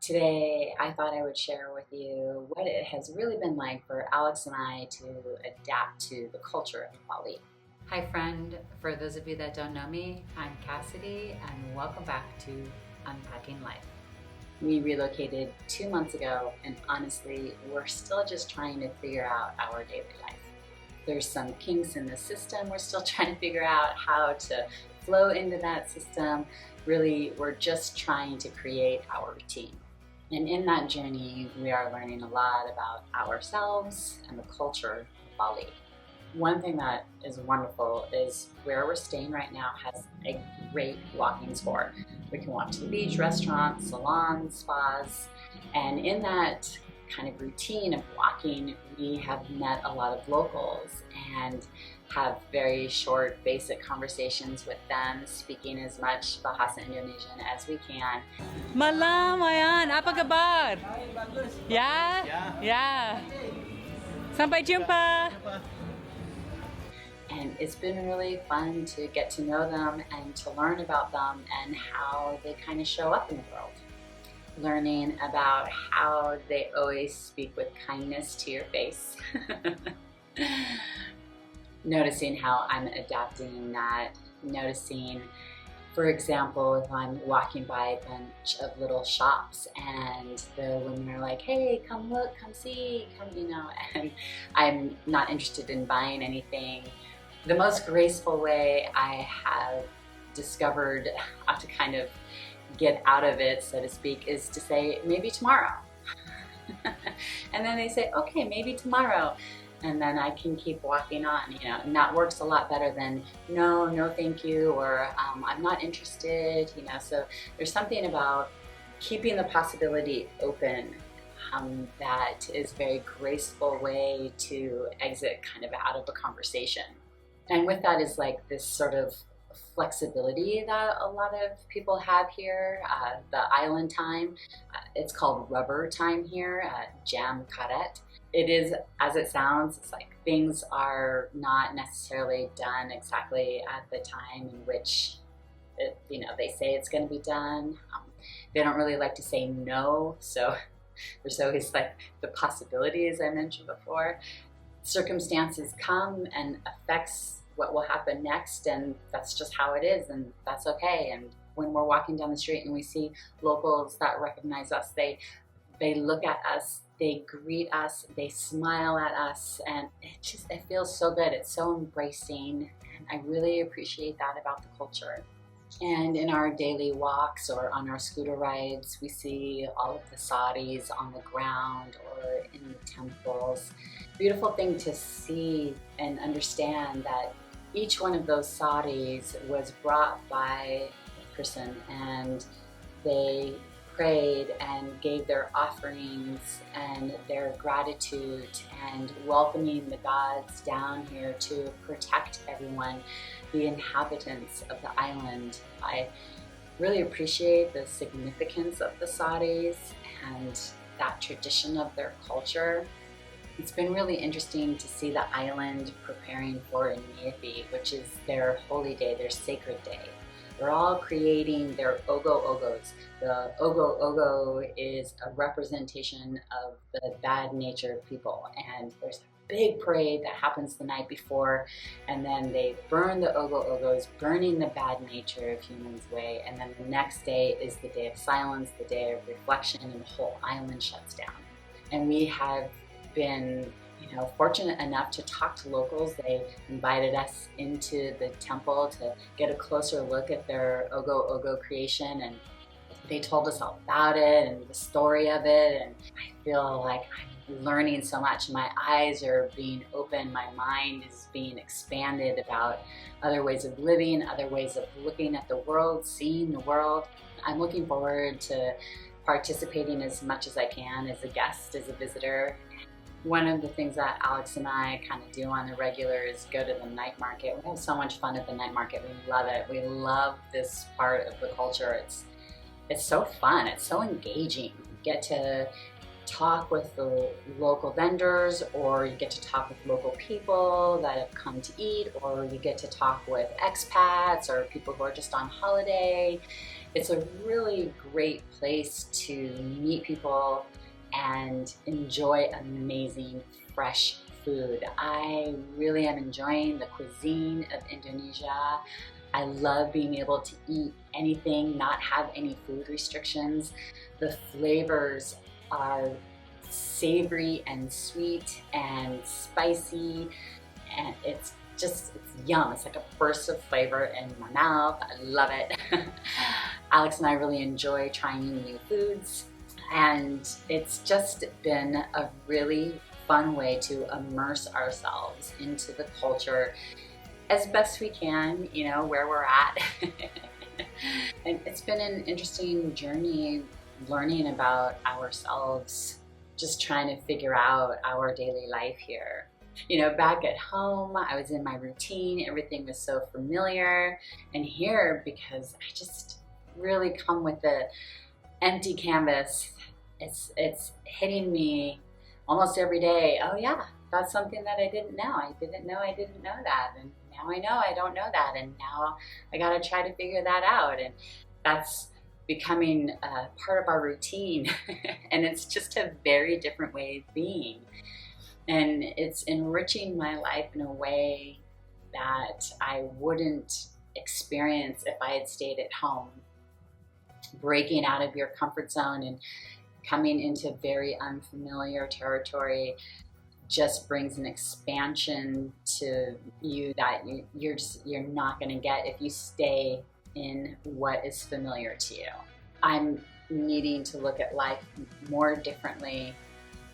Today, I thought I would share with you what it has really been like for Alex and I to adapt to the culture of Bali. Hi, friend. For those of you that don't know me, I'm Cassidy, and welcome back to Unpacking Life. We relocated 2 months ago, and honestly, we're still just trying to figure out our daily life. There's some kinks in the system. We're still trying to figure out how to flow into that system. Really, we're just trying to create our routine. And in that journey, we are learning a lot about ourselves and the culture of Bali. One thing that is wonderful is where we're staying right now has a great walking score. We can walk to the beach, restaurants, salons, spas, and in that kind of routine of walking, we have met a lot of locals and have very short, basic conversations with them, speaking as much Bahasa Indonesian as we can. Malam, ayan. Apa kabar? Ya? Ya. Sampai jumpa. And it's been really fun to get to know them and to learn about them and how they kind of show up in the world. Learning about how they always speak with kindness to your face. Noticing how I'm adapting that, noticing, for example, if I'm walking by a bunch of little shops and the women are like, hey, come look, come see, come, and I'm not interested in buying anything. The most graceful way I have discovered how to kind of get out of it, so to speak, is to say, maybe tomorrow. And then they say, okay, maybe tomorrow. And then I can keep walking on, and that works a lot better than no thank you, or I'm not interested, so there's something about keeping the possibility open that is a very graceful way to exit kind of out of a conversation. And with that is like this sort of flexibility that a lot of people have here. The island time, it's called rubber time here, jam karet. It is, as it sounds, it's like things are not necessarily done exactly at the time in which they say it's going to be done. They don't really like to say no, so there's always like the possibility, as I mentioned before. Circumstances come and affects what will happen next, and that's just how it is, and that's okay. And when we're walking down the street and we see locals that recognize us, they look at us, they greet us, they smile at us, and it feels so good. It's so embracing, and I really appreciate that about the culture. And in our daily walks or on our scooter rides, we see all of the saris on the ground or in the temples. Beautiful thing to see and understand that each one of those saris was brought by a person, and they prayed and gave their offerings and their gratitude and welcoming the gods down here to protect everyone, the inhabitants of the island. I really appreciate the significance of the saris and that tradition of their culture. It's been really interesting to see the island preparing for Nyepi, which is their holy day, their sacred day. They're all creating their ogo-ogos. The ogo-ogo is a representation of the bad nature of people, and there's a big parade that happens the night before, and then they burn the ogo-ogos, burning the bad nature of humans away, and then the next day is the day of silence, the day of reflection, and the whole island shuts down. And we have been fortunate enough to talk to locals. They invited us into the temple to get a closer look at their ogo-ogo creation, and they told us all about it and the story of it, and I feel like I'm learning so much. My eyes are being opened, my mind is being expanded about other ways of living, other ways of looking at the world, seeing the world. I'm looking forward to participating as much as I can as a guest, as a visitor. One of the things that Alex and I kind of do on the regular is go to the night market. We have so much fun at the night market. We love it. We love this part of the culture. It's so fun. It's so engaging. You get to talk with the local vendors, or you get to talk with local people that have come to eat, or you get to talk with expats or people who are just on holiday. It's a really great place to meet people and enjoy amazing fresh food. I really am enjoying the cuisine of Indonesia. I love being able to eat anything, not have any food restrictions. The flavors are savory and sweet and spicy, and it's yum. It's like a burst of flavor in my mouth. I love it. Alex and I really enjoy trying new foods, and it's just been a really fun way to immerse ourselves into the culture as best we can, you know, where we're at. And it's been an interesting journey learning about ourselves, just trying to figure out our daily life here. You know, back at home, I was in my routine, everything was so familiar. And here, because I just really come with the empty canvas, it's hitting me almost every day. Oh yeah, that's something that I didn't know. I didn't know that. And now I know I don't know that. And now I gotta try to figure that out. And that's becoming part of our routine. And it's just a very different way of being. And it's enriching my life in a way that I wouldn't experience if I had stayed at home. Breaking out of your comfort zone and coming into very unfamiliar territory just brings an expansion to you that you're not going to get if you stay in what is familiar to you. I'm needing to look at life more differently.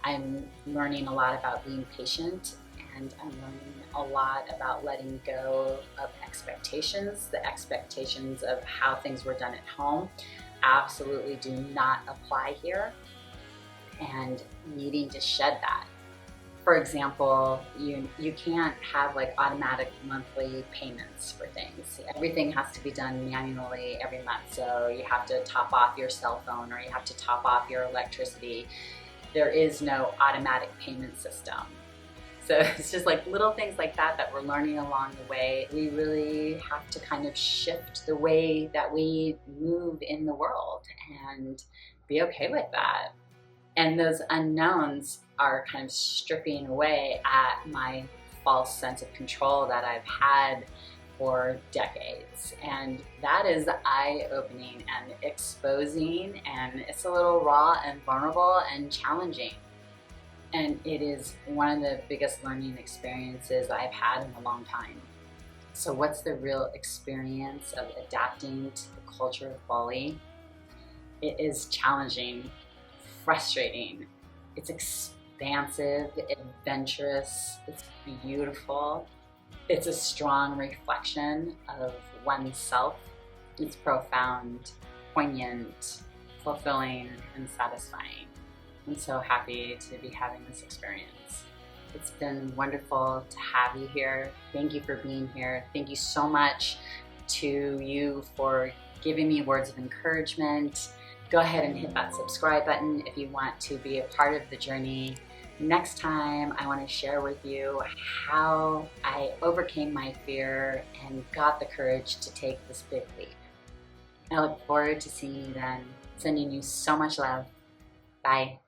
I'm learning a lot about being patient, and I'm learning a lot about letting go of expectations. The expectations of how things were done at home absolutely do not apply here, and needing to shed that. For example, you can't have like automatic monthly payments for things. Everything has to be done manually every month. So you have to top off your cell phone, or you have to top off your electricity. There is no automatic payment system. So it's just like little things like that that we're learning along the way. We really have to kind of shift the way that we move in the world and be okay with that. And those unknowns are kind of stripping away at my false sense of control that I've had for decades. And that is eye-opening and exposing, and it's a little raw and vulnerable and challenging. And it is one of the biggest learning experiences I've had in a long time. So what's the real experience of adapting to the culture of Bali? It is challenging, frustrating, it's expansive, adventurous, it's beautiful. It's a strong reflection of oneself. It's profound, poignant, fulfilling, and satisfying. I'm so happy to be having this experience. It's been wonderful to have you here. Thank you for being here. Thank you so much to you for giving me words of encouragement. Go ahead and hit that subscribe button if you want to be a part of the journey. Next time, I want to share with you how I overcame my fear and got the courage to take this big leap. I look forward to seeing you then. Sending you so much love. Bye.